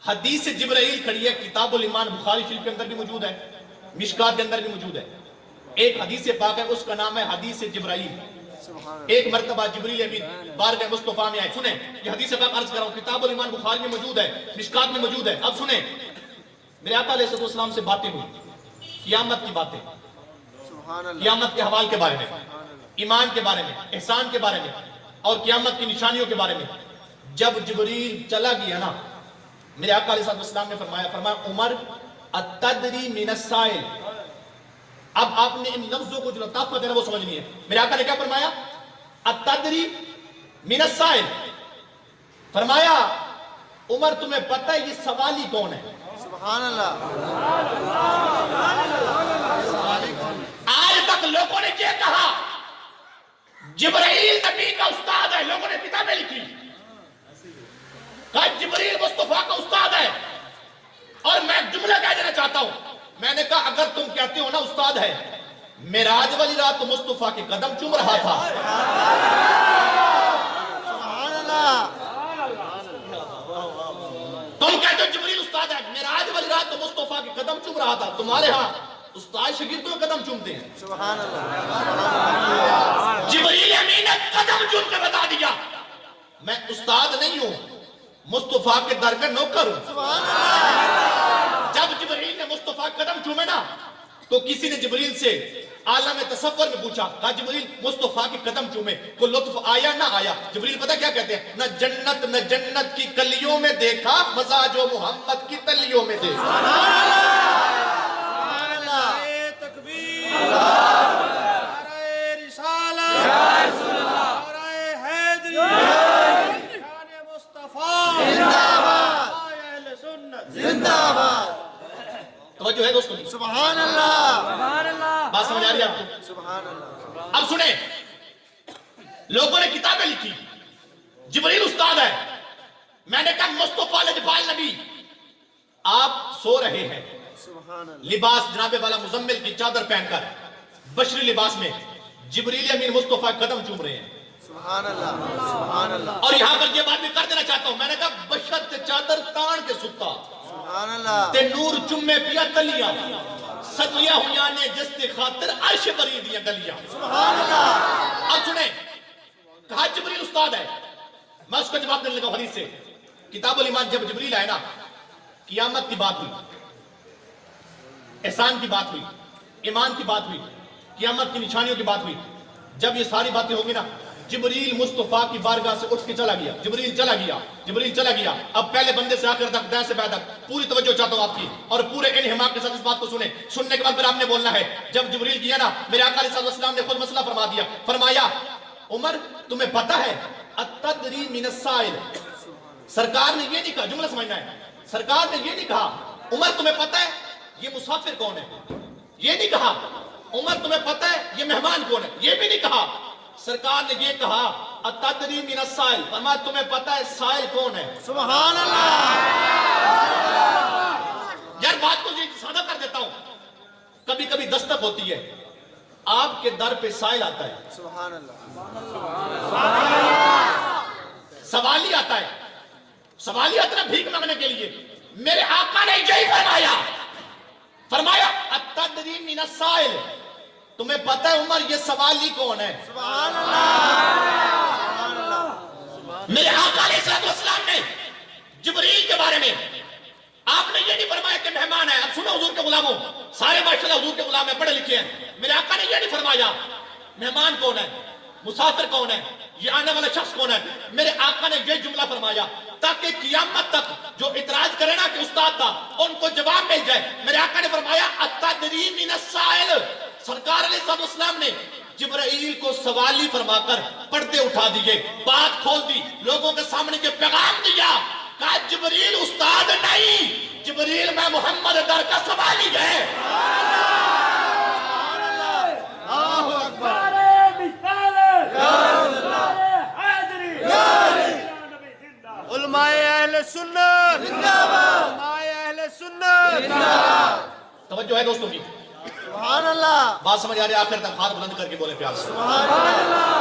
حدیث جبرائیل کھڑی ہے کتاب الایمان بخاری شریف کے اندر بھی موجود ہے، مشکات کے اندر بھی موجود ہے۔ ایک حدیث پاک ہے، اس کا نام ہے حدیث جبرائیل۔ ایک مرتبہ جبریل امین بارگاہ مصطفیٰ میں آئے۔ سنیں یہ حدیث پاک عرض کر رہا ہوں، کتاب الایمان بخاری میں موجود ہے، مشکات میں موجود ہے۔ اب سنیں، میرے آقا علیہ السلام سے باتیں ہوئی، قیامت کی باتیں، قیامت کے حوال کے بارے میں، ایمان کے بارے میں، احسان کے بارے میں اور قیامت کی نشانیوں کے بارے میں۔ جب جبریل چلا گیا نا، میرے آقا علیہ السلام نے فرمایا عمر اتدری من السائل۔ اب آپ نے ان لفظوں کو جو لطافت ہے نا وہ سمجھنی ہے۔ میرے آقا نے کیا فرمایا؟ اتدری من السائل، فرمایا عمر تمہیں پتہ ہے یہ سوالی کون ہے؟ سبحان اللہ۔ آج تک لوگوں نے یہ کہا جبرائیل نبی کا استاد ہے، لوگوں نے کتابیں لکھی، کہا جبریل مصطفیٰ کا استاد ہے۔ اور میں ایک جملہ کہہ دینا چاہتا ہوں، میں نے کہا اگر تم کہتے ہو نا استاد ہے، معراج والی رات تو مصطفیٰ کے قدم چوم رہا تھا۔ سبحان اللہ۔ تم کہتے ہو جبریل استاد ہے، معراج والی رات تو مصطفیٰ کے قدم چوم رہا تھا، تمہارے ہاں استاد شاگردوں کے قدم چومتے ہیں۔ سبحان اللہ۔ جبریل امین نے قدم چوم کے بتا دیا میں استاد نہیں ہوں، مصطفیٰ کے در کا نوکر ہوں۔ سبحان اللہ۔ جب جبریل نے مصطفیٰ قدم چومے نا تو کسی نے جبریل سے عالم تصور میں پوچھا، کہا جبریل مصطفیٰ کے قدم چومے کو لطف آیا نہ آیا؟ جبریل پتہ کیا کہتے ہیں؟ نہ جنت کی کلیوں میں دیکھا مزہ جو محمد کی تلیوں میں دیکھا۔ سبحان اللہ۔ تکبیر۔ نعرہ رسالت۔ نعرہ حیدری۔ شان مصطفیٰ۔ زندہ باد۔ اہل سنت۔ زندہ باد۔ توجہ ہے دوستوں، سبحان اللہ۔ بات سمجھ آ رہی ہے آپ کو؟ سبحان اللہ۔ اب سنیں، لوگوں نے کتابیں لکھی، جبریل استاد ہے، میں نے کہا مصطفیٰ لجپال نبی آپ سو رہے ہیں، سبحان اللہ۔ لباس جناب والا مزمل کی چادر پہن کر بشری لباس میں جبریل امین مصطفیٰ قدم چوم رہے ہیں۔ سبحان اللہ۔ سبحان اللہ۔ اور یہاں پر یہ بات بھی کر دینا چاہتا ہوں، میں نے کہا بشر تے چادر تان کے ستا سبحان اللہ۔ تے نور چمے پیا تلیاں، سجیاں ہویاں نے جس تے خاطر عرش بری دیاں گلیاں۔ سبحان اللہ۔ اب سنیں، کہا جبریل استاد ہے، میں اس کا جواب دینے لگا حدیث سے۔ کتاب الایمان جب جبریل آئے نا، قیامت کی بات ہوئی، احسان کی بات ہوئی، ایمان کی بات ہوئی، قیامت کی نشانیوں کی بات ہوئی۔ جب یہ ساری باتیں ہوگی نا، جبریل مصطفیٰ کی بارگاہ سے اٹھ کے چلا گیا، جبریل چلا گیا۔ اب پہلے بندے سے آخر تک، دائیں سے بائیں تک پوری توجہ چاہتا ہوں آپ کی، اور پورے انہماک کے ساتھ اس بات کو سننے کے بعد پھر آپ نے بولنا ہے۔ جب جبریل گیا نا، میرے آقا علیہ السلام نے خود مسئلہ فرما دیا، فرمایا عمر تمہیں پتہ ہے اتدری من السائل؟ سرکار نے یہ نہیں کہا، جملہ سمجھنا ہے، سرکار نے یہ نہیں کہا عمر تمہیں پتہ ہے یہ مسافر کون ہے، یہ نہیں کہا عمر تمہیں پتہ ہے یہ مہمان کون ہے، یہ بھی نہیں کہا۔ سرکار نے یہ کہا اتدری من السائل، فرمایا تمہیں پتہ ہے سائل کون ہے۔ سبحان اللہ۔ یار بات کو سادہ کر دیتا ہوں، کبھی کبھی دستک ہوتی ہے، آپ کے در پہ سائل آتا ہے، سبحان اللہ۔ سوالی آتا ہے، سوالی آتا ہے بھیک مانگنے کے لیے۔ میرے آقا نے یہی فرمایا اتدری من السائل، تمہیں پتہ ہے عمر یہ سوالی کون ہے؟ سبحان اللہ۔ سبحان اللہ۔ میرے آقا علیہ السلام نے جبریل کے بارے میں آپ نے یہ نہیں فرمایا کہ مہمان ہے۔ اب سنو حضور کے غلاموں، سارے ماشاءاللہ حضور کے غلام ہیں، پڑھے لکھے ہیں، میرے آقا نے یہ نہیں فرمایا مہمان کون ہے، مسافر کون ہے، یہ آنے والا شخص کون ہے۔ میرے آقا نے یہ جملہ فرمایا تاکہ قیامت تک جو اعتراض کرے نا کہ استاد تھا ان کو جواب مل جائے۔ میرے آقا نے فرمایا اتدری من السائل، سرکار علیہ السلام نے جبرائیل کو سوالی فرما کر پردے اٹھا دیے، بات کھول دی، لوگوں کے سامنے یہ پیغام دیا، کہا جبریل استاد نہیں، جبریل میں محمد در کا سوالی ہے۔ اللہ اکبر۔ علماء اہل سنت زندہ باد۔ علماء اہل سنت زندہ باد۔ توجہ ہے دوستوں کی، سبحان اللہ۔ بات سمجھ آ رہی ہے؟ آخر تک ہاتھ بلند کر کے بولے پیار سے سبحان اللہ۔